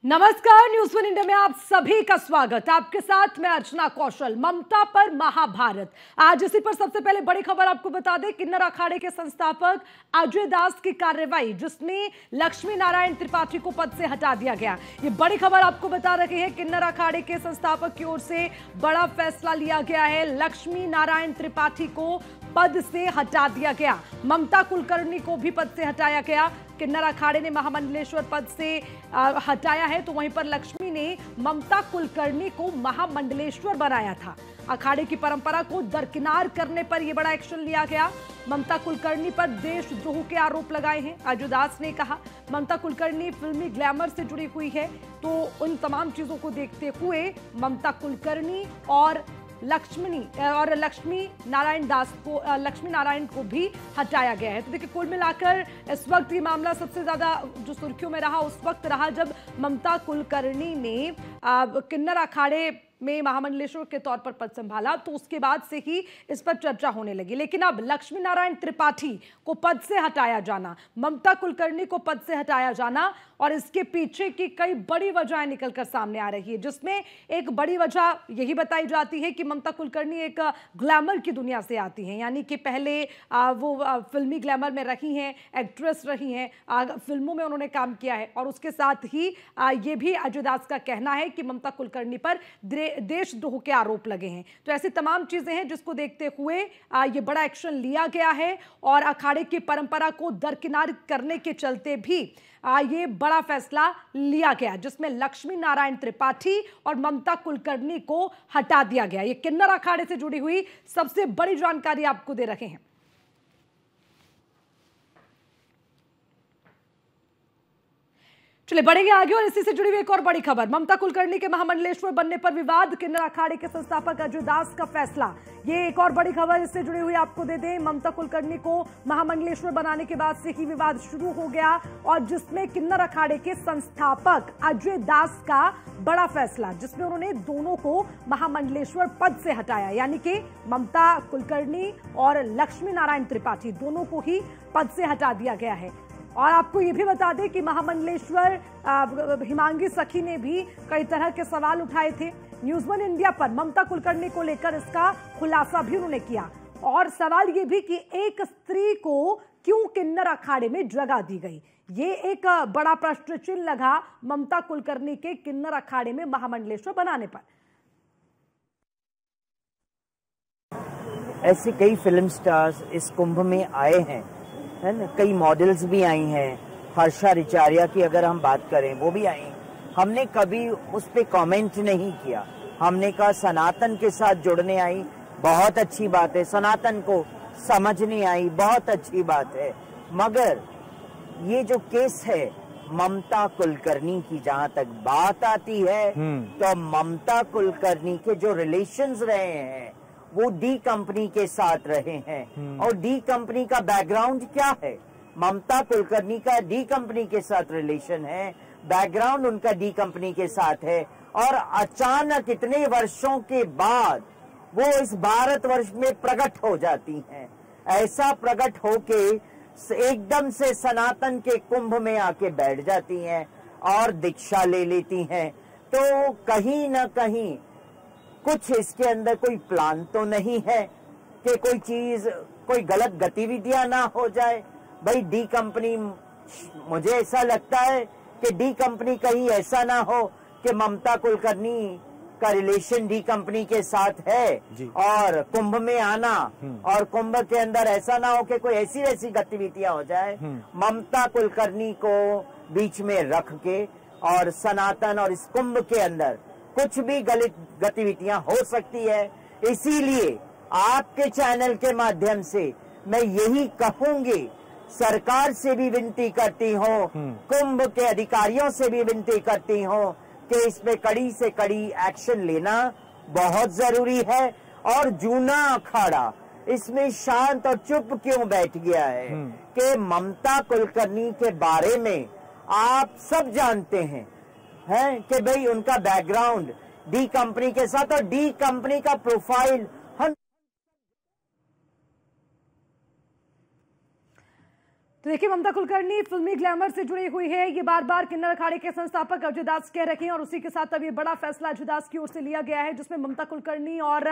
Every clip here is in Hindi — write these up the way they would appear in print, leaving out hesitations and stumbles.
नमस्कार, न्यूज़ वन इंडिया में आप सभी का स्वागत। आपके साथ मैं अर्चना कौशल। ममता पर महाभारत, आज इसी पर सबसे पहले बड़ी खबर आपको बता दें। किन्नर अखाड़े के संस्थापक अजय दास की कार्रवाई, जिसमें लक्ष्मी नारायण त्रिपाठी को पद से हटा दिया गया। ये बड़ी खबर आपको बता रहे हैं। किन्नर अखाड़े के संस्थापक की ओर से बड़ा फैसला लिया गया है। लक्ष्मी नारायण त्रिपाठी को पद से हटा दिया गया। ममता कुलकर्णी को भी पद से हटाया गया। किन्नर अखाड़े ने महामंडलेश्वर पद से हटाया है, तो वहीं पर लक्ष्मी ने ममता कुलकर्णी को महामंडलेश्वर बनाया था। अखाड़े की परंपरा को दरकिनार करने पर यह बड़ा एक्शन लिया गया। ममता कुलकर्णी पर देशद्रोह के आरोप लगाए हैं। अजय दास ने कहा ममता कुलकर्णी फिल्मी ग्लैमर से जुड़ी हुई है, तो उन तमाम चीजों को देखते हुए ममता कुलकर्णी और लक्ष्मी नारायण को भी हटाया गया है। तो देखिए, कुल मिलाकर इस वक्त ये मामला सबसे ज्यादा जो सुर्खियों में रहा उस वक्त रहा जब ममता कुलकर्णी ने किन्नर अखाड़े में महामंडलेश्वर के तौर पर पद संभाला, तो उसके बाद से ही इस पर चर्चा होने लगी। लेकिन अब लक्ष्मी नारायण त्रिपाठी को पद से हटाया जाना, ममता कुलकर्णी को पद से हटाया जाना, और इसके पीछे की कई बड़ी वजहें निकलकर सामने आ रही है, जिसमें एक बड़ी वजह यही बताई जाती है कि ममता कुलकर्णी एक ग्लैमर की दुनिया से आती हैं। यानी कि पहले वो फिल्मी ग्लैमर में रही हैं, एक्ट्रेस रही हैं, फिल्मों में उन्होंने काम किया है, और उसके साथ ही ये भी अजय दास का कहना है कि ममता कुलकर्णी पर देशद्रोह के आरोप लगे हैं। तो ऐसी तमाम चीजें हैं जिसको देखते हुए ये बड़ा एक्शन लिया गया है, और अखाड़े की परंपरा को दरकिनार करने के चलते भी ये बड़ा फैसला लिया गया, जिसमें लक्ष्मी नारायण त्रिपाठी और ममता कुलकर्णी को हटा दिया गया। ये किन्नर अखाड़े से जुड़ी हुई सबसे बड़ी जानकारी आपको दे रहे हैं। चलिए बढ़ेंगे आगे, और इसी से जुड़ी हुई एक और बड़ी खबर। ममता कुलकर्णी के महामंडलेश्वर बनने पर विवाद, किन्नर अखाड़े के संस्थापक अजय दास का फैसला। ये एक और बड़ी खबर इससे जुड़ी हुई आपको दे दें। ममता कुलकर्णी को महामंडलेश्वर बनाने के बाद से ही विवाद शुरू हो गया, और जिसमें किन्नर अखाड़े के संस्थापक अजय दास का बड़ा फैसला, जिसमें उन्होंने दोनों को महामंडलेश्वर पद से हटाया। यानी कि ममता कुलकर्णी और लक्ष्मी नारायण त्रिपाठी दोनों को ही पद से हटा दिया गया है। और आपको ये भी बता दें कि महामंडलेश्वर हिमांगी सखी ने भी कई तरह के सवाल उठाए थे। न्यूज़ वन इंडिया पर ममता कुलकर्णी को लेकर इसका खुलासा भी उन्होंने किया, और सवाल ये भी कि एक स्त्री को क्यों किन्नर अखाड़े में जगह दी गई। ये एक बड़ा प्रश्न चिन्ह लगा ममता कुलकर्णी के किन्नर अखाड़े में महामंडलेश्वर बनाने पर। ऐसे कई फिल्म स्टार्स इस कुंभ में आए हैं, है ना। कई मॉडल्स भी आई हैं। हर्षा रिचारिया की अगर हम बात करें, वो भी आई। हमने कभी उस पे कमेंट नहीं किया। हमने कहा सनातन के साथ जुड़ने आई, बहुत अच्छी बात है। सनातन को समझने आई, बहुत अच्छी बात है। मगर ये जो केस है ममता कुलकर्णी की, जहां तक बात आती है, तो ममता कुलकर्णी के जो रिलेशंस रहे हैं वो डी कंपनी के साथ रहे हैं। और डी कंपनी का बैकग्राउंड क्या है? ममता कुलकर्णी का डी कंपनी के साथ रिलेशन है, बैकग्राउंड उनका डी कंपनी के साथ है, और अचानक इतने वर्षों के बाद वो इस भारतवर्ष में प्रकट हो जाती हैं। ऐसा प्रकट होके एकदम से सनातन के कुंभ में आके बैठ जाती हैं और दीक्षा ले लेती हैं। तो कहीं ना कहीं कुछ इसके अंदर कोई प्लान तो नहीं है कि कोई चीज, कोई गलत गतिविधियां ना हो जाए। भाई डी कंपनी, मुझे ऐसा लगता है कि डी कंपनी कहीं ऐसा ना हो कि ममता कुलकर्णी का रिलेशन डी कंपनी के साथ है और कुंभ में आना, और कुंभ के अंदर ऐसा ना हो कि कोई ऐसी ऐसी गतिविधियां हो जाए। ममता कुलकर्णी को बीच में रख के और सनातन और इस कुंभ के अंदर कुछ भी गलत गतिविधियां हो सकती है। इसीलिए आपके चैनल के माध्यम से मैं यही कहूंगी, सरकार से भी विनती करती हूँ, कुंभ के अधिकारियों से भी विनती करती हूँ कि इसमें कड़ी से कड़ी एक्शन लेना बहुत जरूरी है। और जूना अखाड़ा इसमें शांत और चुप क्यों बैठ गया है कि ममता कुलकर्णी के बारे में आप सब जानते हैं, है कि भाई उनका बैकग्राउंड डी कंपनी के साथ, और डी कंपनी का प्रोफाइल तो देखिए, ममता कुलकर्णी फिल्मी ग्लैमर से जुड़ी हुई है। ये बार बार किन्नर अखाड़े के संस्थापक अजय दास कह रहे हैं और उसी के साथ अब ये बड़ा फैसला अजय दास की ओर से लिया गया है, जिसमें ममता कुलकर्णी और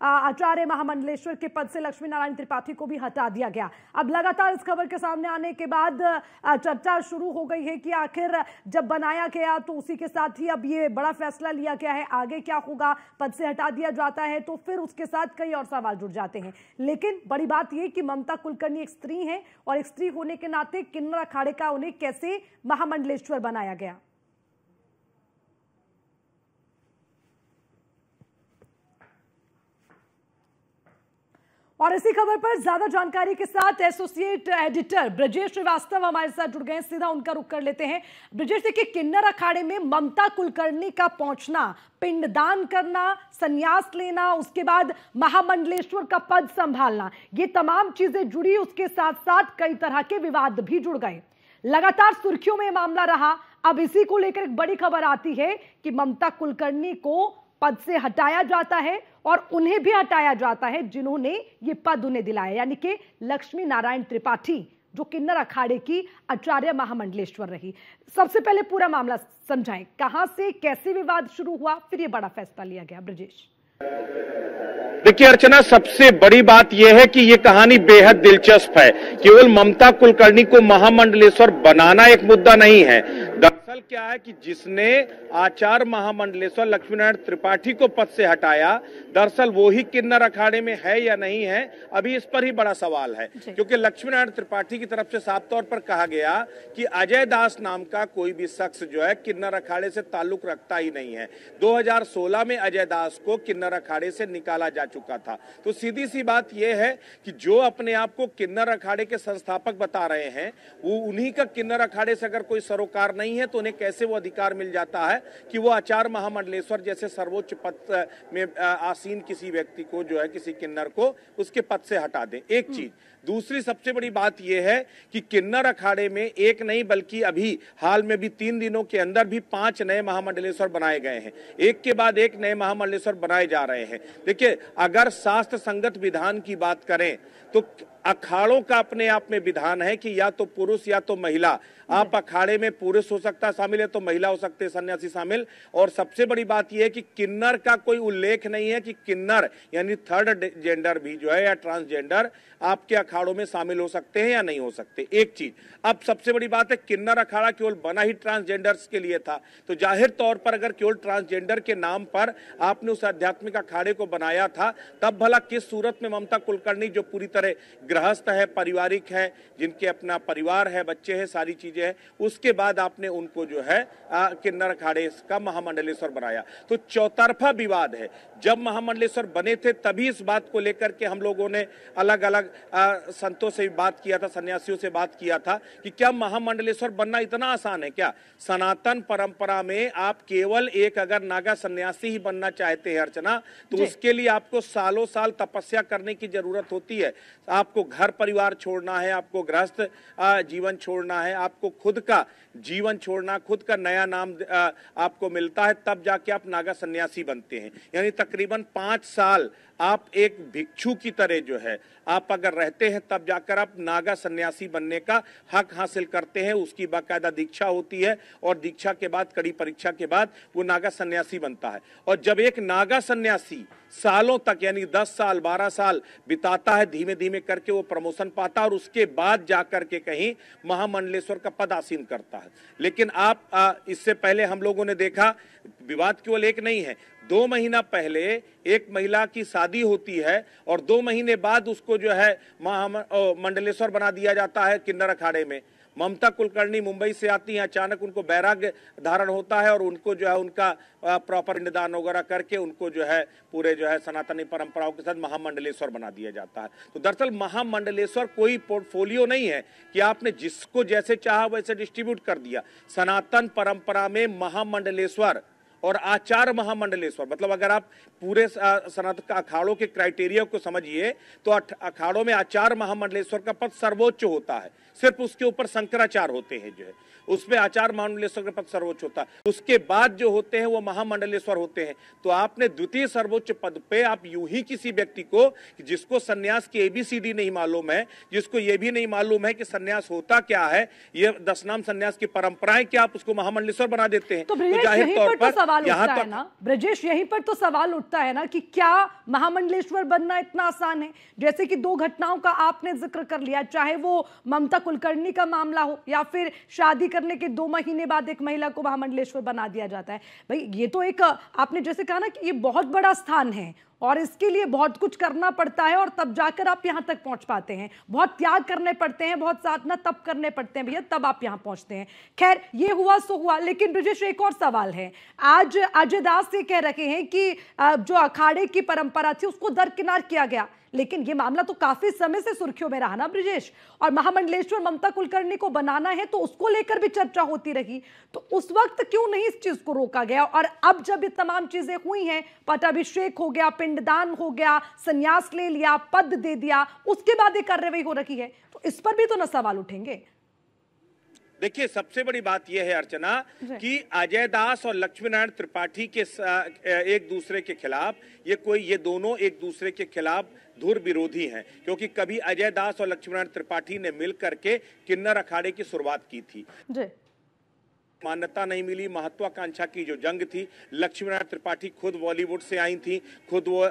आचार्य महामंडलेश्वर के पद से लक्ष्मी नारायण त्रिपाठी को भी हटा दिया गया। अब लगातार इस खबर के सामने आने के बाद चर्चा शुरू हो गई है कि आखिर जब बनाया गया तो उसी के साथ ही अब ये बड़ा फैसला लिया गया है, आगे क्या होगा, पद से हटा दिया जाता है तो फिर उसके साथ कई और सवाल जुड़ जाते हैं। लेकिन बड़ी बात यह कि ममता कुलकर्णी एक स्त्री है और एक स्त्री होने के नाते किन्नर अखाड़े का उन्हें कैसे महामंडलेश्वर बनाया गया। और इसी खबर पर ज्यादा जानकारी के साथ एसोसिएट एडिटर ब्रजेश श्रीवास्तव हमारे साथ जुड़ गए। सीधा उनका रुख कर लेते हैं। ब्रजेश, देखिए, किन्नर अखाड़े में ममता कुलकर्णी का पहुंचना, पिंडदान करना, संन्यास लेना, उसके बाद महामंडलेश्वर का पद संभालना, ये तमाम चीजें जुड़ी, उसके साथ साथ कई तरह के विवाद भी जुड़ गए। लगातार सुर्खियों में मामला रहा। अब इसी को लेकर एक बड़ी खबर आती है कि ममता कुलकर्णी को पद से हटाया जाता है और उन्हें भी हटाया जाता है जिन्होंने ये पद उन्हें दिलाया, यानी कि लक्ष्मी नारायण त्रिपाठी, जो किन्नर अखाड़े की आचार्य महामंडलेश्वर रही। सबसे पहले पूरा मामला समझाएं, कहां से कैसे विवाद शुरू हुआ, फिर ये बड़ा फैसला लिया गया। ब्रजेश। देखिए अर्चना, सबसे बड़ी बात यह है कि यह कहानी बेहद दिलचस्प है। केवल ममता कुलकर्णी को महामंडलेश्वर बनाना एक मुद्दा नहीं है। दरअसल क्या है कि जिसने आचार्य महामंडलेश्वर लक्ष्मीनारायण त्रिपाठी को पद से हटाया, दरअसल वो ही किन्नर अखाड़े में है या नहीं है, अभी इस पर ही बड़ा सवाल है। क्योंकि लक्ष्मीनारायण त्रिपाठी की तरफ से साफ तौर पर कहा गया कि अजय दास नाम का कोई भी शख्स जो है किन्नर अखाड़े से ताल्लुक रखता ही नहीं है। 2016 में अजय दास को किन्नर अखाड़े से निकाला जा चुका था। तो सीधी सी बात यह है कि जो अपने आप को किन्नर अखाड़े के संस्थापक बता रहे हैं, वो उन्हीं का किन्नर अखाड़े से अगर कोई सरोकार नहीं है तो उन्हें कैसे वो अधिकार मिल जाता है कि वो आचार्य महामंडलेश्वर जैसे सर्वोच्च पद में आसीन किसी व्यक्ति को, जो है किसी किन्नर को, उसके पद से हटा दें। एक चीज। दूसरी सबसे बड़ी बात यह है कि किन्नर अखाड़े में एक नहीं बल्कि अभी हाल में भी 3 दिनों के अंदर भी 5 नए महामंडलेश्वर बनाए गए हैं। एक के बाद एक नए महामंडलेश्वर बनाए जा रहे हैं। देखिए, अगर शास्त्र संगत विधान की बात करें तो अखाड़ों का अपने आप में विधान है कि या तो पुरुष या तो महिला। आप अखाड़े में पुरुष हो सकता है शामिल है तो महिला हो सकते हैं सन्यासी शामिल। और सबसे बड़ी बात यह है कि किन्नर का कोई उल्लेख नहीं है कि किन्नर यानी थर्ड जेंडर भी जो है या ट्रांसजेंडर आपके अखाड़ों में शामिल हो सकते हैं या नहीं हो सकते। एक चीज। अब सबसे बड़ी बात है, किन्नर अखाड़ा केवल बना ही ट्रांसजेंडर्स के लिए था, तो जाहिर तौर पर अगर केवल ट्रांसजेंडर के नाम पर आपने उस आध्यात्मिक अखाड़े को बनाया था, तब भला किस सूरत में ममता कुलकर्णी, जो पूरी तरह गृहस्थ है, पारिवारिक है, जिनके अपना परिवार है, बच्चे हैं, सारी चीजें हैं, उसके बाद आपने उनको जो है किन्नर अखाड़े का महामंडलेश्वर बनाया। तो चौतरफा विवाद है। जब महामंडलेश्वर बने थे तभी इस बात को लेकर के हम लोगों ने अलग अलग संतों से बात किया था, सन्यासियों से बात किया था कि क्या महामंडलेश्वर बनना इतना आसान है क्या? सनातन परंपरा में आप केवल एक अगर नागा सन्यासी ही बनना चाहते हैं अर्चना, तो उसके लिए आपको सालों साल तपस्या करने की जरूरत होती है। आपको घर परिवार छोड़ना है, आपको गृहस्थ जीवन छोड़ना है, आपको खुद का जीवन छोड़ना, खुद का नया नाम आपको मिलता है, तब जाके आप नागा सन्यासी बनते हैं। यानी तकरीबन 5 साल आप एक भिक्षु की तरह जो है आप अगर रहते हैं, तब जाकर आप नागा सन्यासी बनने का हक हासिल करते हैं। उसकी बाकायदा दीक्षा होती है और दीक्षा के बाद, कड़ी परीक्षा के बाद वो नागा सन्यासी बनता है। और जब एक नागा सन्यासी सालों तक यानी 10 साल 12 साल बिताता है, धीमे धीमे करके वो प्रमोशन पाता है और उसके बाद जाकर के कहीं महामंडलेश्वर का पद आसीन करता है। लेकिन आप इससे पहले हम लोगों ने देखा, विवाद केवल एक नहीं है, 2 महीना पहले एक महिला की शादी होती है और 2 महीने बाद उसको जो है मंडलेश्वर बना दिया जाता है किन्नर अखाड़े में। ममता कुलकर्णी मुंबई से आती हैं, अचानक उनको वैराग्य धारण होता है और उनको जो है उनका प्रॉपर निदान वगैरह करके उनको जो है पूरे जो है सनातनी परंपराओं के साथ महामंडलेश्वर बना दिया जाता है। तो दरअसल महामंडलेश्वर कोई पोर्टफोलियो नहीं है कि आपने जिसको जैसे चाहा वैसे डिस्ट्रीब्यूट कर दिया। सनातन परंपरा में महामंडलेश्वर और आचार्य महामंडलेश्वर, मतलब अगर आप पूरे सनातन अखाड़ों के क्राइटेरिया को समझिए तो अखाड़ों में आचार्य महामंडलेश्वर का पद सर्वोच्च होता है। सिर्फ उसके ऊपर शंकराचार्य होते हैं, जो है उसमें आचार्य महामंडलेश्वर का पद सर्वोच्च होता है। उसके बाद जो होते हैं वो महामंडलेश्वर होते हैं। तो आपने द्वितीय सर्वोच्च पद पे आप यूं ही किसी व्यक्ति को, जिसको सन्यास की ABCD नहीं मालूम है, जिसको ये भी नहीं मालूम है कि सन्यास होता क्या है, ये 10 नाम सन्यास की परंपराएं क्या, आप उसको महामंडलेश्वर बना देते हैं। तो जाहिर तौर पर सवाल उठता है ना ब्रजेश, यहीं पर तो सवाल उठता है ना कि क्या महामंडलेश्वर बनना इतना आसान है? जैसे कि 2 घटनाओं का आपने जिक्र कर लिया, चाहे वो ममता कुलकर्णी का मामला हो या फिर शादी करने के 2 महीने बाद एक महिला को महामंडलेश्वर बना दिया जाता है। भाई ये तो एक, आपने जैसे कहा ना कि ये बहुत बड़ा स्थान है और इसके लिए बहुत कुछ करना पड़ता है और तब जाकर आप यहां तक पहुंच पाते हैं। बहुत त्याग करने पड़ते हैं, बहुत साधना तप करने पड़ते हैं भैया, तब आप यहां पहुंचते हैं। खैर ये हुआ सो हुआ, लेकिन ब्रजेश एक और सवाल है। आज अजय दास ये कह रहे हैं कि जो अखाड़े की परंपरा थी उसको दरकिनार किया गया, लेकिन ये मामला तो काफी समय से सुर्खियों में रहा ना ब्रजेश, और महामंडलेश्वर ममता कुलकर्णी को बनाना है तो उसको लेकर भी चर्चा होती रही। तो उस वक्त क्यों नहीं इस चीज को रोका गया? और अब जब ये तमाम चीजें हुई हैं, पटाभिषेक हो गया, पिंडदान हो गया, संन्यास ले लिया, पद दे दिया, उसके बाद ये कार्रवाई हो रही है, तो इस पर भी तो न सवाल उठेंगे। देखिए सबसे बड़ी बात यह है अर्चना कि अजय दास और लक्ष्मी नारायण त्रिपाठी के एक दूसरे के खिलाफ, ये दोनों एक दूसरे के खिलाफ धुर विरोधी हैं, क्योंकि कभी अजय दास और लक्ष्मी नारायण त्रिपाठी ने मिल करके किन्नर अखाड़े की शुरुआत की थी। मान्यता नहीं मिली, महत्वाकांक्षा की जो जंग थी, लक्ष्मी नारायण त्रिपाठी खुद बॉलीवुड से आई थी, खुद वो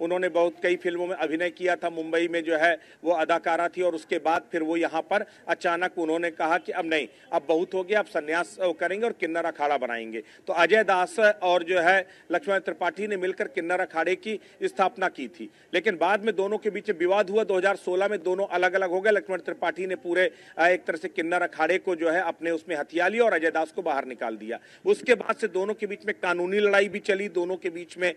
उन्होंने बहुत कई फिल्मों में अभिनय किया था, मुंबई में जो है वो अदाकारा थी, और उसके बाद फिर वो यहाँ पर अचानक उन्होंने कहा कि अब नहीं, अब बहुत हो गया, अब संन्यास करेंगे और किन्नर अखाड़ा बनाएंगे। तो अजय दास और जो है लक्ष्मी नारायण त्रिपाठी ने मिलकर किन्नर अखाड़े की स्थापना की थी, लेकिन बाद में दोनों के बीच विवाद हुआ। 2016 में दोनों अलग अलग हो गए। लक्ष्मी नारायण त्रिपाठी ने पूरे एक तरह से किन्नर अखाड़े को जो है अपने उसमें हथिया लिया और अजय दास को बाहर निकाल दिया। उसके बाद से दोनों के बीच में कानूनी लड़ाई भी चली, दोनों के बीच में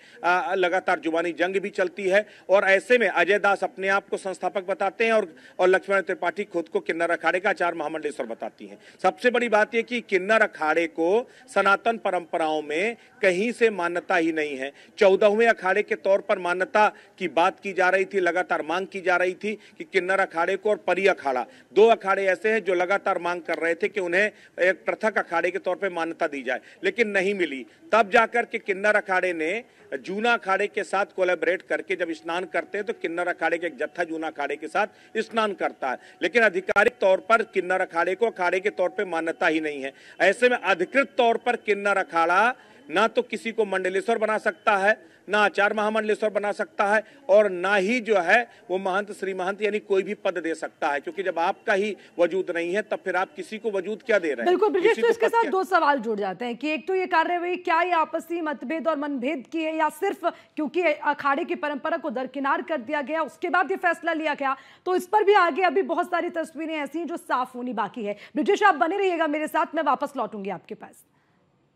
लगातार जुबानी जंग भी चलती है, और ऐसे में अजय दास अपने आप को संस्थापक बताते हैं और लक्ष्मी नारायण त्रिपाठी खुद को किन्नर अखाड़े का आचार्य महामंडलेश्वर बताती हैं। सबसे बड़ी बात यह कि किन्नर अखाड़े को सनातन परंपराओं में कहीं से मान्यता ही नहीं है। 14वें अखाड़े के तौर पर मान्यता की बात की जा रही थी, लगातार मांग की जा रही थी कि किन्नर अखाड़े को और परी अखाड़ा, 2 अखाड़े ऐसे हैं जो लगातार मांग कर रहे थे कि उन्हें एक पृथक अखाड़े के तौर पे मान्यता दी जाए, लेकिन नहीं मिली। तब जाकर के किन्नर अखाड़े ने जूना अखाड़े के साथ कोलैबोरेट करके जब स्नान करते हैं तो किन्नर अखाड़े के एक जत्था जूना अखाड़े के साथ स्नान करता है, लेकिन आधिकारिक तौर पर किन्नर अखाड़े को अखाड़े के तौर पे मान्यता ही नहीं है। ऐसे में अधिकृत तौर पर किन्नर अखाड़ा ना तो किसी को मंडलेश्वर बना सकता है, ना आचार्य महामंडलेश्वर बना सकता है, और ना ही जो है वो महंत श्री महंत यानी कोई भी पद दे सकता है, क्योंकि जब आपका ही वजूद नहीं है तब फिर आप किसी को वजूद क्या दे रहे हैं? बिल्कुल ब्रिजेश, तो इसके साथ 2 सवाल जुड़ जाते हैं कि एक तो ये कार्रवाई क्या ये आपसी मतभेद और मनभेद की है, या सिर्फ क्योंकि अखाड़े की परंपरा को दरकिनार कर दिया गया उसके बाद ये फैसला लिया गया? तो इस पर भी आगे अभी बहुत सारी तस्वीरें ऐसी हैं जो साफ होनी बाकी है। ब्रिजेश आप बने रहिएगा मेरे साथ, मैं वापस लौटूंगी आपके पास।